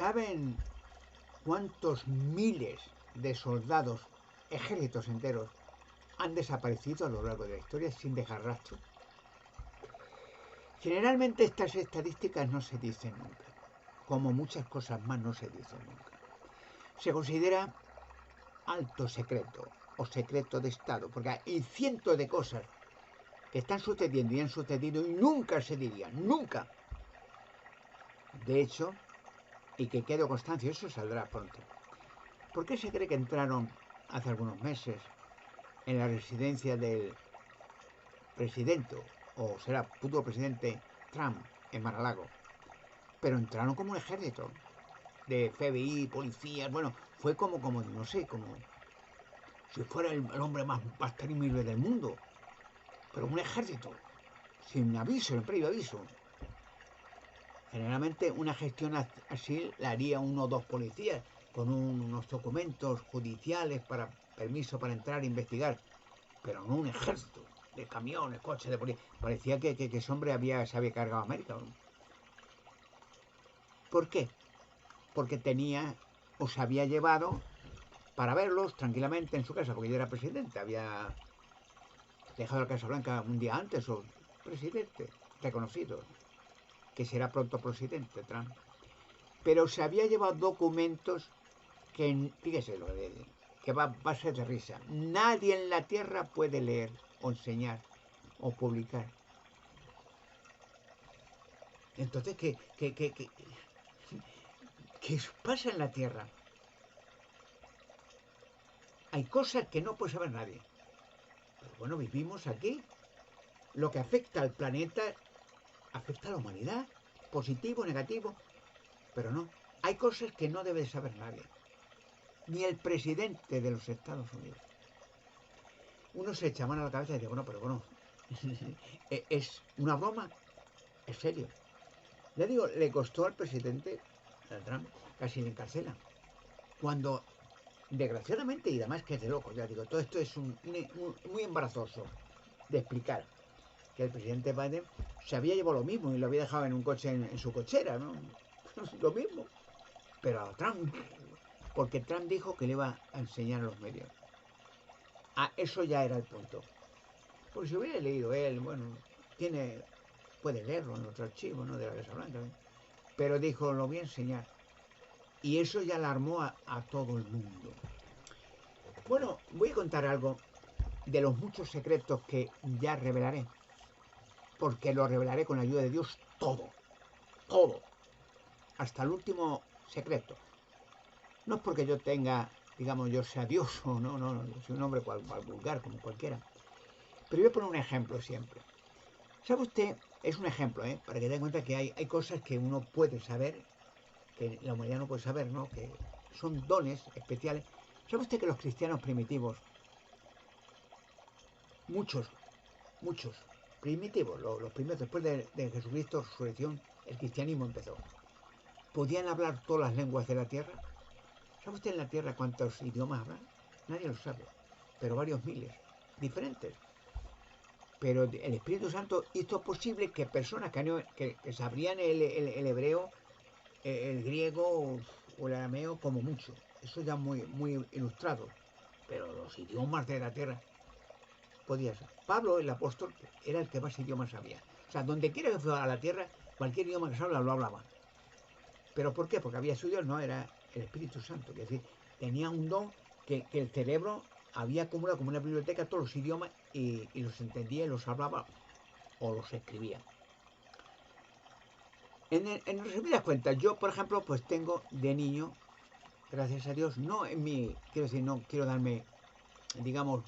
¿Saben cuántos miles de soldados, ejércitos enteros, han desaparecido a lo largo de la historia sin dejar rastro? Generalmente estas estadísticas no se dicen nunca, como muchas cosas más no se dicen nunca. Se considera alto secreto o secreto de Estado, porque hay cientos de cosas que están sucediendo y han sucedido y nunca se dirían, nunca. De hecho, y que quede constancia, eso saldrá pronto. ¿Por qué se cree que entraron hace algunos meses en la residencia del presidente, o será futuro presidente Trump, en Mar-a-Lago? Pero entraron como un ejército de FBI, policías, bueno, fue como no sé, como si fuera el hombre más temible del mundo, pero un ejército, sin aviso, en previo aviso. Generalmente una gestión así la haría uno o dos policías, con unos documentos judiciales para permiso para entrar e investigar, pero no un ejército de camiones, coches de policía. Parecía que ese hombre se había cargado a América, ¿no? ¿Por qué? Porque tenía o se había llevado para verlos tranquilamente en su casa, porque yo era presidente, había dejado la Casa Blanca un día antes, o presidente reconocido, que será pronto presidente Trump. Pero se había llevado documentos que, fíjese lo de que va a ser de risa. Nadie en la Tierra puede leer o enseñar o publicar. Entonces, ¿qué pasa en la Tierra? Hay cosas que no puede saber nadie. Pero bueno, vivimos aquí. Lo que afecta al planeta afecta a la humanidad. Positivo, negativo. Pero no. Hay cosas que no debe saber nadie. Ni el presidente de los Estados Unidos. Uno se echa mano a la cabeza y dice, bueno, pero bueno, ¿es una broma? ¿Es serio? Ya digo, le costó al presidente Trump, casi le encarcela. Cuando, desgraciadamente, y además que es de loco, ya digo, todo esto es muy embarazoso de explicar, que el presidente Biden se había llevado lo mismo y lo había dejado en un coche en su cochera, ¿no? Lo mismo. Pero a Trump, porque Trump dijo que le iba a enseñar a los medios. Eso ya era el punto. Porque si hubiera leído él, bueno, puede leerlo en otro archivo, ¿no? De la Casa Blanca, ¿no? Pero dijo, lo voy a enseñar. Y eso ya alarmó a todo el mundo. Bueno, voy a contar algo de los muchos secretos que ya revelaré. Porque lo revelaré con la ayuda de Dios todo. Todo. Hasta el último secreto. No es porque yo tenga, digamos, yo sea Dios o no, yo soy un hombre cual vulgar como cualquiera. Pero voy a poner un ejemplo siempre. ¿Sabe usted? Es un ejemplo, para que te den cuenta que hay cosas que uno puede saber, que la humanidad no puede saber, ¿no? Que son dones especiales. ¿Sabe usted que los cristianos primitivos, muchos, primitivos, los primeros, después de Jesucristo, resurrección, el cristianismo empezó, podían hablar todas las lenguas de la tierra? ¿Sabe usted en la tierra cuántos idiomas hablan? Nadie lo sabe, pero varios miles, diferentes. Pero el Espíritu Santo hizo posible que personas que sabrían el hebreo, el griego o el arameo como mucho. Eso ya muy ilustrado. Pero los idiomas de la tierra podía ser. Pablo, el apóstol, era el que más idiomas sabía. O sea, donde quiera que fuera a la tierra, cualquier idioma que se habla lo hablaba. ¿Pero por qué? Porque había su Dios, no, era el Espíritu Santo. Es decir, tenía un don que el cerebro había acumulado como una biblioteca todos los idiomas y los entendía y los hablaba o los escribía. En resumidas cuentas, yo, por ejemplo, pues tengo de niño, gracias a Dios, no en mi, quiero decir, no quiero darme, digamos,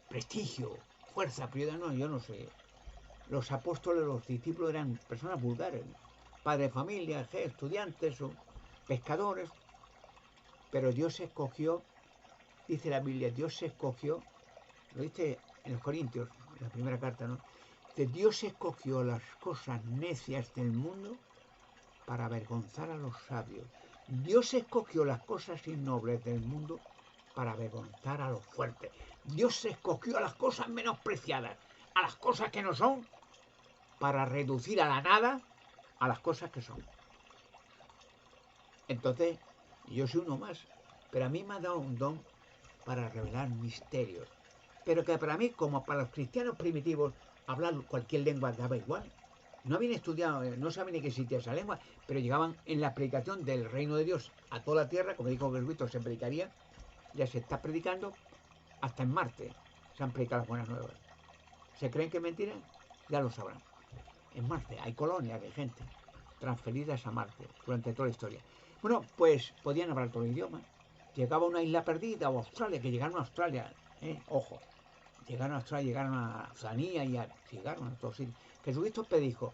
prestigio, fuerza, prioridad, no, yo no sé. Los apóstoles, los discípulos eran personas vulgares, ¿no? Padres de familia, estudiantes o pescadores, pero Dios escogió, dice la Biblia, Dios escogió, lo dice en los Corintios, en la primera carta, ¿no? Dice, Dios escogió las cosas necias del mundo para avergonzar a los sabios. Dios escogió las cosas innobles del mundo para avergonzar a los fuertes. Dios escogió a las cosas menospreciadas, a las cosas que no son, para reducir a la nada a las cosas que son. Entonces, yo soy uno más, pero a mí me ha dado un don para revelar misterios. Pero que para mí, como para los cristianos primitivos, hablar cualquier lengua daba igual. No habían estudiado, no sabían ni que existía esa lengua, pero llegaban en la predicación del reino de Dios a toda la tierra, como dijo Jesucristo, se predicaría, ya se está predicando, hasta en Marte se han predicado las buenas nuevas. ¿Se creen que es mentira? Ya lo sabrán. En Marte hay colonias de gente transferidas a Marte durante toda la historia. Bueno, pues podían hablar todo el idioma. Llegaba a una isla perdida o a Australia, que llegaron a Australia, ojo, llegaron a Australia, llegaron a Oceanía y llegaron a todos sitios. Jesucristo predijo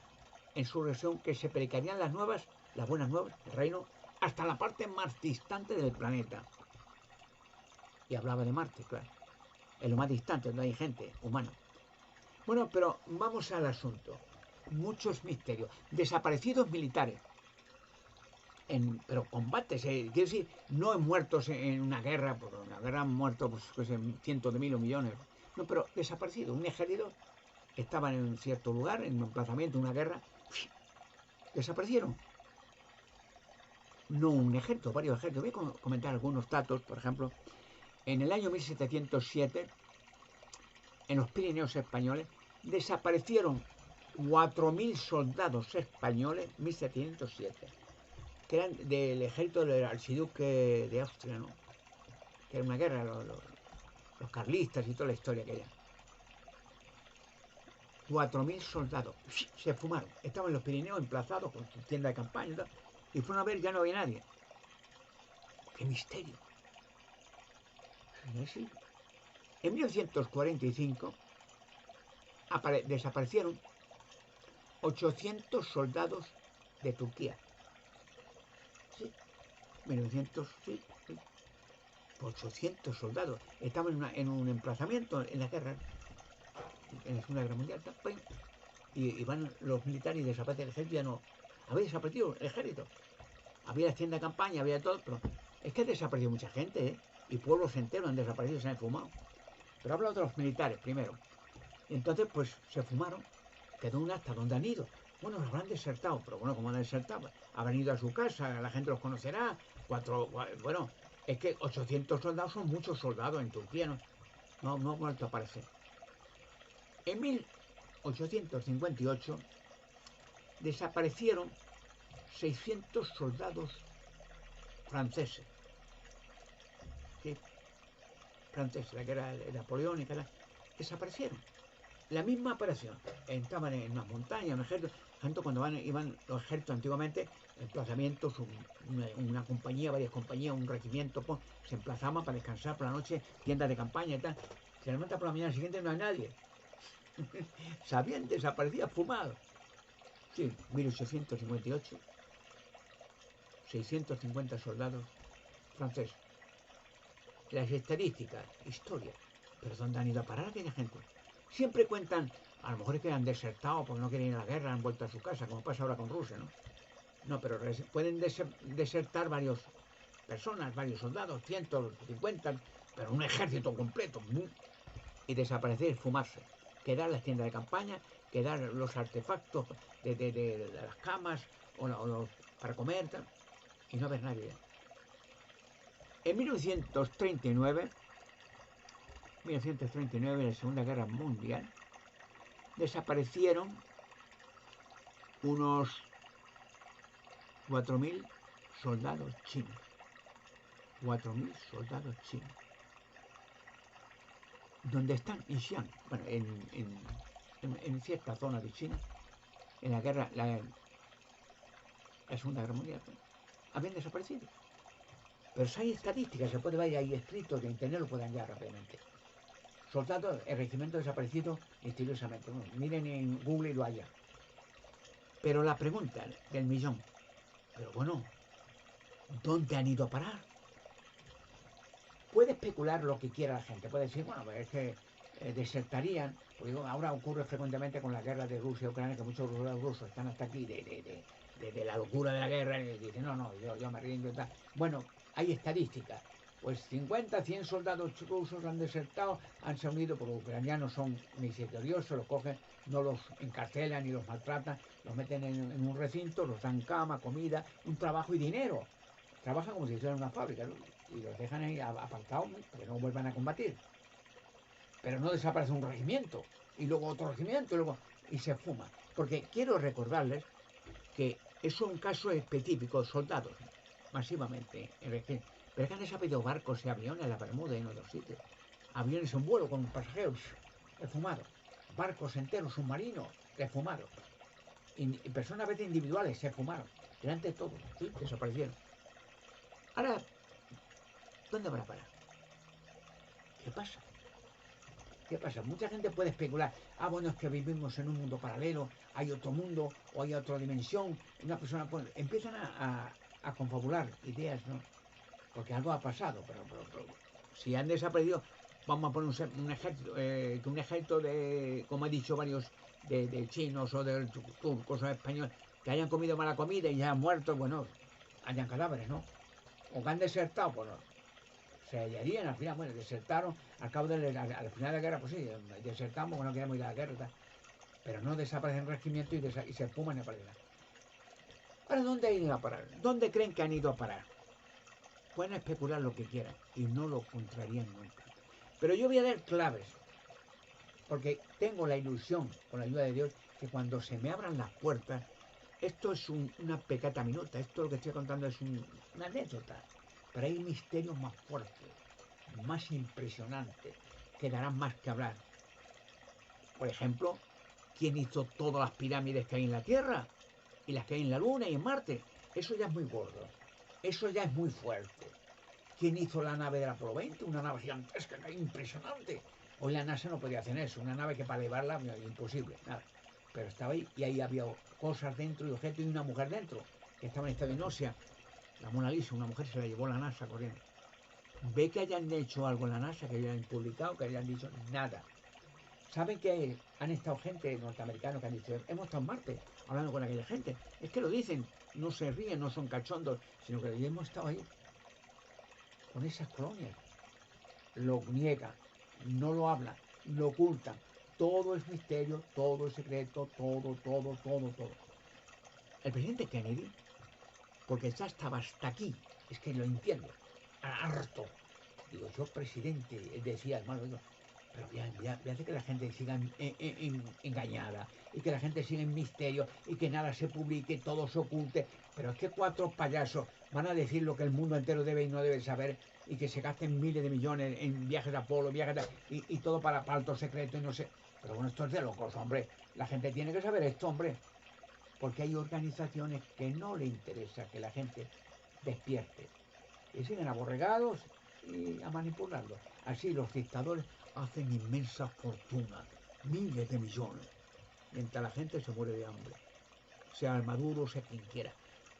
en su resurrección que se predicarían las buenas nuevas, el reino, hasta la parte más distante del planeta. Y hablaba de Marte, claro. En lo más distante, donde hay gente humana. Bueno, pero vamos al asunto. Muchos misterios. Desaparecidos militares. Pero combates, quiero decir, no en muertos en una guerra, porque en una guerra han muerto pues, cientos de miles o millones. No, pero desaparecidos. Un ejército estaban en un cierto lugar, en un emplazamiento, una guerra, desaparecieron. No un ejército, varios ejércitos. Voy a comentar algunos datos, por ejemplo. En el año 1707, en los Pirineos españoles, desaparecieron 4.000 soldados españoles, 1707, que eran del ejército del archiduque de Austria, ¿no? Que era una guerra, los carlistas y toda la historia que era. 4.000 soldados se fumaron. Estaban en los Pirineos emplazados con su tienda de campaña y fueron a ver, ya no había nadie. ¡Qué misterio! ¿Sí? En 1945 desaparecieron 800 soldados de Turquía. Sí, 1900, sí, sí. 800 soldados. Estaban en un emplazamiento en la guerra, en la Segunda Guerra Mundial. Y van los militares y desaparece el ejército. Ya no. Había desaparecido el ejército. Había tienda de campaña, había todo, pero es que ha desaparecido mucha gente, ¿eh? Y pueblos enteros han desaparecido, se han fumado. Pero hablo de los militares primero. Y entonces, pues se fumaron. Quedó un acta donde han ido. Bueno, los habrán desertado, pero bueno, como han desertado, habrán ido a su casa, la gente los conocerá. Bueno, es que 800 soldados son muchos soldados en Turquía, no ha vuelto a aparecer. En 1858 desaparecieron 600 soldados franceses. ¿Sí? Franceses, la guerra de Napoleón y tal, desaparecieron. La misma operación. Estaban en unas montañas, un ejército. Tanto cuando iban los ejércitos antiguamente, emplazamientos, una compañía, varias compañías, un regimiento, se emplazaban para descansar por la noche, tiendas de campaña y tal. Se levanta por la mañana siguiente, no hay nadie. Se habían desaparecido, fumados. Sí, 1858. 650 soldados franceses. Las estadísticas, historia. ¿Pero dónde han ido a parar aquella gente? Siempre cuentan, a lo mejor es que han desertado porque no quieren ir a la guerra, han vuelto a su casa, como pasa ahora con Rusia, ¿no? No, pero pueden desertar varias personas, varios soldados, 150, pero un ejército completo, y desaparecer, fumarse. Quedar las tiendas de campaña, quedar los artefactos de las camas para comer, y no haber nadie. En 1939, en la Segunda Guerra Mundial, desaparecieron unos 4.000 soldados chinos. 4.000 soldados chinos. ¿Dónde están? En Xi'an, bueno, en cierta zona de China, en la guerra, la Segunda Guerra Mundial, habían desaparecido. Pero si hay estadísticas, se puede ver ahí escrito, de internet lo pueden hallar rápidamente. Soldados, el regimiento desaparecido misteriosamente. Bueno, miren en Google y lo hallan. Pero la pregunta del millón, pero bueno, ¿dónde han ido a parar? Puede especular lo que quiera la gente, puede decir, bueno, pues es que desertarían, porque ahora ocurre frecuentemente con la guerra de Rusia y Ucrania, que muchos rusos están hasta aquí de la locura de la guerra y dicen, no, yo me rindo y tal. Bueno, hay estadísticas. Pues 50, 100 soldados rusos han desertado, han se unido, porque los ucranianos son misericordiosos, los cogen, no los encarcelan ni los maltratan, los meten en un recinto, los dan cama, comida, un trabajo y dinero. trabajan como si fueran una fábrica, ¿no? Y los dejan ahí apartados, ¿no? Para que no vuelvan a combatir. Pero no desaparece un regimiento, y luego otro regimiento, y se fuma. Porque quiero recordarles que eso es un caso específico, soldados, masivamente, pero es que han desaparecido barcos y aviones en la Bermuda y en otros sitios. Aviones en vuelo con pasajeros esfumados, barcos enteros, submarinos esfumados, y personas a veces individuales se esfumaron, delante de todo, ¿sí? Desaparecieron. Ahora, ¿dónde van a parar? ¿Qué pasa? ¿Qué pasa? Mucha gente puede especular, bueno, es que vivimos en un mundo paralelo, hay otro mundo o hay otra dimensión. Una persona empiezan a confabular ideas, ¿no? Porque algo ha pasado, pero si han desaparecido, vamos a poner un ejército, que un ejército de, como he dicho, varios de chinos o de turcos o españoles, que hayan comido mala comida y ya han muerto, bueno, hayan cadáveres, ¿no? O que han desertado, pues no, se hallarían al final, bueno, desertaron al cabo al final de la guerra, pues sí, desertamos, porque no queremos ir a la guerra, tal, pero no desaparecen regimientos y se esfuman y aparecen. Ahora, ¿dónde han ido a parar? ¿Dónde creen que han ido a parar? Pueden especular lo que quieran y no lo contrarían nunca. Pero yo voy a dar claves, porque tengo la ilusión, con la ayuda de Dios, que cuando se me abran las puertas, esto es una pecata minuta, esto lo que estoy contando es una anécdota, pero hay misterios más fuertes, más impresionantes, que darán más que hablar. Por ejemplo, ¿quién hizo todas las pirámides que hay en la Tierra? Y las que hay en la Luna y en Marte. Eso ya es muy gordo, eso ya es muy fuerte. ¿Quién hizo la nave del Apolo 20? Una nave gigantesca, impresionante. Hoy la NASA no podía hacer eso, una nave que para elevarla, imposible, nada. Pero estaba ahí y ahí había cosas dentro y objetos y una mujer dentro, que estaba en estado de náusea. La Mona Lisa, una mujer se la llevó la NASA corriendo. Ve que hayan hecho algo en la NASA, que hayan publicado, que hayan dicho nada. ¿Saben que han estado gente norteamericana que han dicho, hemos estado en Marte, hablando con aquella gente? Es que lo dicen, no se ríen, no son cachondos, sino que hemos estado ahí, con esas colonias. Lo niegan, no lo hablan, lo ocultan. Todo es misterio, todo es secreto, todo. El presidente Kennedy, porque ya estaba hasta aquí, es que lo entiendo, harto. Digo, yo presidente, decía hermano, digo, pero ya hace que la gente siga engañada y que la gente siga en misterio y que nada se publique, todo se oculte. Pero es que 4 payasos van a decir lo que el mundo entero debe y no debe saber y que se gasten miles de millones en viajes a Apolo, y todo para alto secreto y no sé. Pero bueno, esto es de locos, hombre. La gente tiene que saber esto, hombre. Porque hay organizaciones que no le interesa que la gente despierte y siguen aborregados y a manipularlo. Así los dictadores hacen inmensas fortunas, miles de millones, mientras la gente se muere de hambre, sea Maduro, sea quien quiera.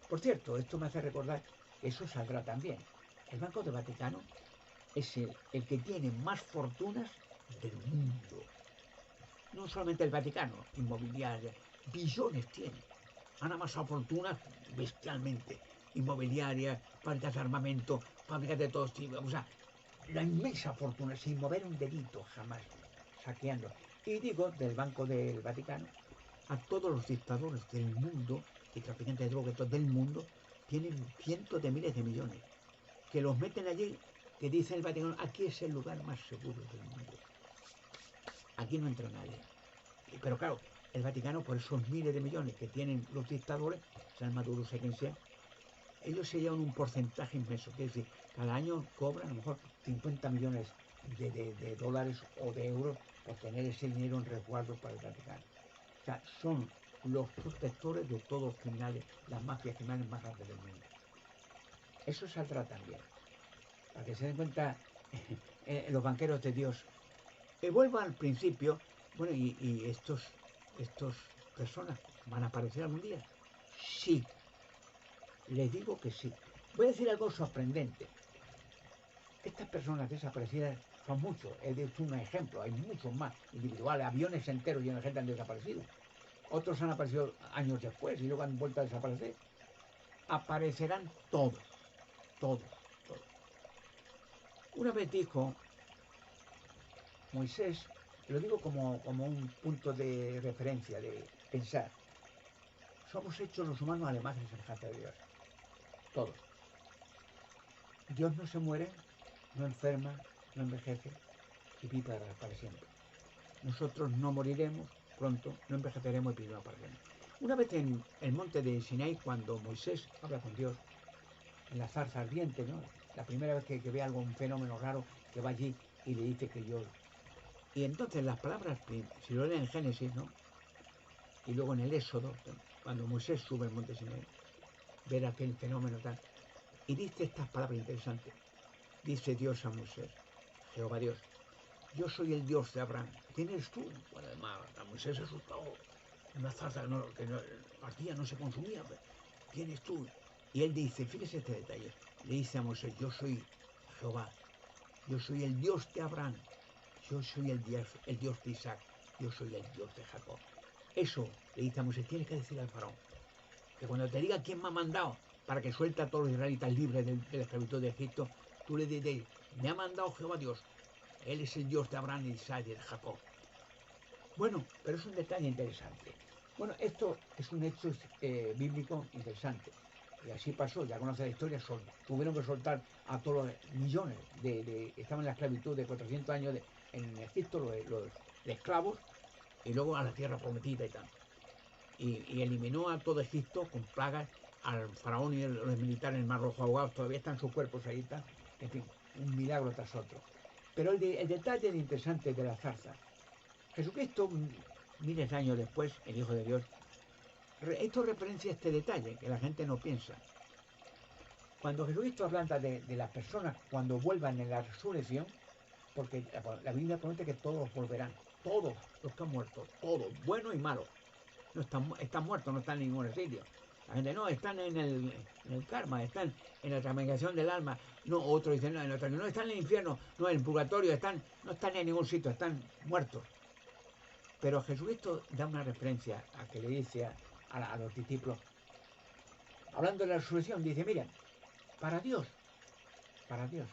Por cierto, esto me hace recordar que eso saldrá también. El Banco del Vaticano es el que tiene más fortunas del mundo. No solamente el Vaticano, inmobiliaria, billones tiene. Han amasado fortunas bestialmente. Inmobiliaria, fábricas de armamento, fábricas de todos tipos. O sea, la inmensa fortuna, sin mover un dedito jamás, saqueando. Y digo, del Banco del Vaticano, a todos los dictadores del mundo y traficantes de drogas del mundo tienen cientos de miles de millones. Que los meten allí, que dice el Vaticano, aquí es el lugar más seguro del mundo. Aquí no entra nadie. Pero claro, el Vaticano, por esos miles de millones que tienen los dictadores, sean Maduro, sea quien sea, ellos se llevan un porcentaje inmenso. Es decir, cada año cobran a lo mejor 50 millones de dólares o de euros por tener ese dinero en resguardo para el Vaticano. O sea, son los protectores de todos los criminales, las mafias criminales más grandes del mundo. Eso saldrá también, para que se den cuenta los banqueros de Dios. Vuelvo al principio, bueno, y estos personas van a aparecer algún día. Sí, les digo que sí. Voy a decir algo sorprendente. Estas personas desaparecidas son muchos. He dicho un ejemplo, hay muchos más individuales, aviones enteros llenos de gente han desaparecido. Otros han aparecido años después y luego han vuelto a desaparecer. Aparecerán todos, todos, todos. Una vez dijo Moisés, lo digo como un punto de referencia, de pensar, somos hechos los humanos a la imagen y semejanza de Dios, todos. Dios no se muere, no enferma, no envejece y vive para siempre. Nosotros no moriremos pronto, no envejeceremos y viviremos para siempre. Una vez en el monte de Sinaí, cuando Moisés habla con Dios, en la zarza ardiente, ¿no? La primera vez que ve algo, un fenómeno raro, que va allí y le dice que yo... Y entonces las palabras, si lo leen en Génesis, ¿no? Y luego en el Éxodo, cuando Moisés sube al monte Sinaí, ver aquel fenómeno tal, y dice estas palabras interesantes. Dice Dios a Moisés, Jehová Dios, yo soy el Dios de Abraham. ¿Quién eres tú? Bueno, además, a Moisés se asustó. Una zarza que no ardía, no se consumía. ¿Quién eres tú? Y él dice, fíjese este detalle, le dice a Moisés, yo soy Jehová, yo soy el Dios de Abraham, yo soy el Dios de Isaac, yo soy el Dios de Jacob. Eso le dice a Moisés, tienes que decir al faraón, que cuando te diga quién me ha mandado para que suelte a todos los israelitas libres de la esclavitud de Egipto, tú le dices, me ha mandado Jehová Dios, él es el Dios de Abraham, de Isaac y de Jacob. Bueno, pero es un detalle interesante. Bueno, esto es un hecho bíblico interesante. Y así pasó, ya conoce la historia, tuvieron que soltar a todos los millones estaban en la esclavitud de 400 años en Egipto, los esclavos, y luego a la tierra prometida y tal. Y eliminó a todo Egipto con plagas, al faraón y los militares en el Mar Rojo ahogados, todavía están sus cuerpos ahí, tal. En fin, un milagro tras otro. Pero el detalle interesante de la zarza, Jesucristo, miles de años después, el Hijo de Dios, esto referencia a este detalle que la gente no piensa. Cuando Jesucristo habla de las personas cuando vuelvan en la resurrección, porque la Biblia promete que todos volverán, todos los que han muerto, todos, buenos y malos, no están muertos, no están en ningún sitio. La gente no, están en el karma, están en la transmigración del alma. No, otros dicen, no, no están en el infierno, no, en el purgatorio, no están en ningún sitio, están muertos. Pero Jesucristo da una referencia a que le dice a los discípulos, hablando de la resurrección, dice, miren, para Dios, no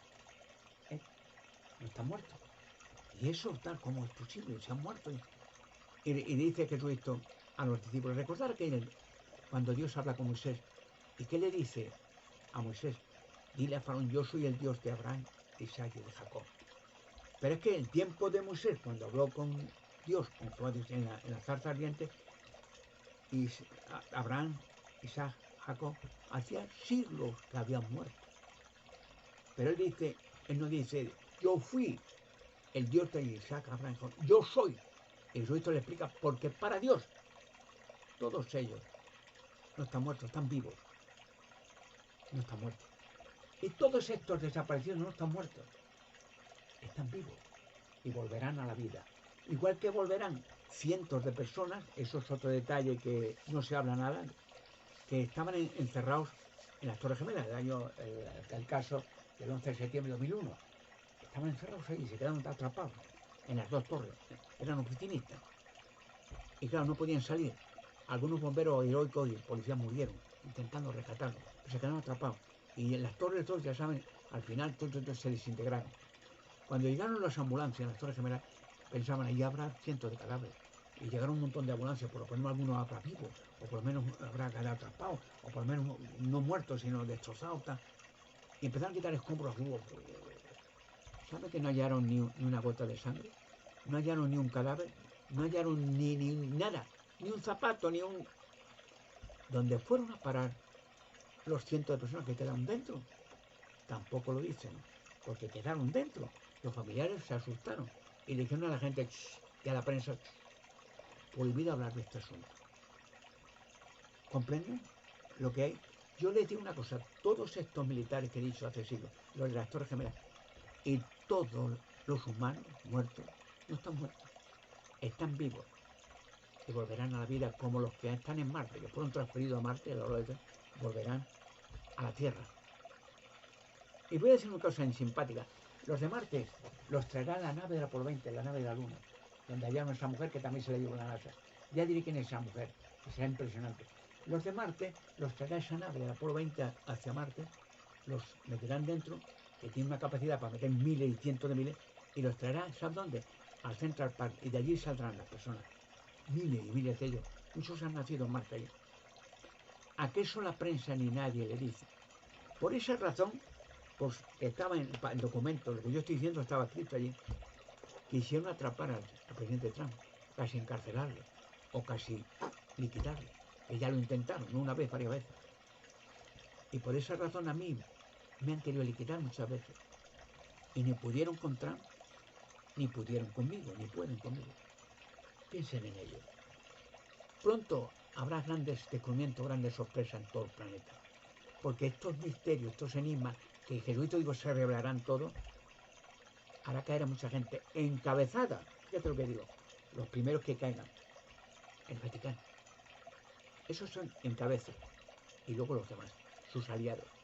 están muertos. Y eso tal como es posible, se han muerto. Y dice Jesucristo a los discípulos, recordar que cuando Dios habla con Moisés, ¿y qué le dice a Moisés? Dile a Faraón, yo soy el Dios de Abraham, de Isaac y de Jacob. Pero es que el tiempo de Moisés, cuando habló con Dios, con Jehová Dios en la zarza ardiente, y Abraham, Isaac, Jacob, hacía siglos que habían muerto. Pero él no dice, yo fui el Dios de Isaac, Abraham, Jacob, yo soy. Y esto le explica, porque para Dios, todos ellos no están muertos, están vivos. No están muertos. Y todos estos desaparecidos no están muertos, están vivos y volverán a la vida. Igual que volverán cientos de personas, eso es otro detalle que no se habla nada, que estaban encerrados en las Torres Gemelas, el caso del 11 de septiembre de 2001. Estaban encerrados ahí y se quedaron atrapados en las dos torres. Eran oficinistas. Y claro, no podían salir. Algunos bomberos heroicos y policías murieron intentando rescatarlos, pero se quedaron atrapados. Y en las torres, todos ya saben, al final todos se desintegraron. Cuando llegaron las ambulancias en las Torres Gemelas, pensaban, ahí habrá cientos de cadáveres. Y llegaron un montón de ambulancias, por lo menos algunos habrá vivos, o por lo menos habrá quedado atrapados, o por lo menos no muertos, sino destrozados. Tal. Y empezaron a quitar escombros. ¿Sabe que no hallaron ni una gota de sangre? No hallaron ni un cadáver, no hallaron ni nada, ni un zapato, ni un... Donde fueron a parar los cientos de personas que quedaron dentro, tampoco lo dicen, porque quedaron dentro. Los familiares se asustaron y le dijeron a la gente y a la prensa, prohibido hablar de este asunto. ¿Comprenden lo que hay? Yo les digo una cosa, todos estos militares que he dicho hace siglos, los de las Torres Gemelas, y todos los humanos muertos, no están muertos, están vivos y volverán a la vida como los que están en Marte, que fueron transferidos a Marte, a la hora de volverán a la Tierra. Y voy a decir una cosa simpática. Los de Marte los traerá la nave de la Apolo 20, la nave de la Luna, donde hallaron a esa mujer que también se la llevó la NASA. Ya diré quién es esa mujer, que será impresionante. Los de Marte los traerá esa nave de la Apolo 20 hacia Marte, los meterán dentro, que tiene una capacidad para meter miles y cientos de miles, y los traerá, ¿sabes dónde? Al Central Park, y de allí saldrán las personas. Miles y miles de ellos. Muchos han nacido en Marte allí. ¿A qué eso la prensa ni nadie le dice? Por esa razón, pues estaba en el documento, lo que yo estoy diciendo estaba escrito allí. Quisieron atrapar al presidente Trump, casi encarcelarlo, o casi liquidarlo. Que ya lo intentaron, no una vez, varias veces. Y por esa razón a mí me han querido liquidar muchas veces. Y ni pudieron con Trump, ni pudieron conmigo, ni pueden conmigo. Piensen en ello. Pronto habrá grandes descubrimientos, grandes sorpresas en todo el planeta. Porque estos misterios, estos enigmas, que Jesucristo digo se revelarán todos, hará caer a mucha gente encabezada. Fíjate lo que digo. Los primeros que caigan, el Vaticano. Esos son en cabeza. Y luego los demás, sus aliados.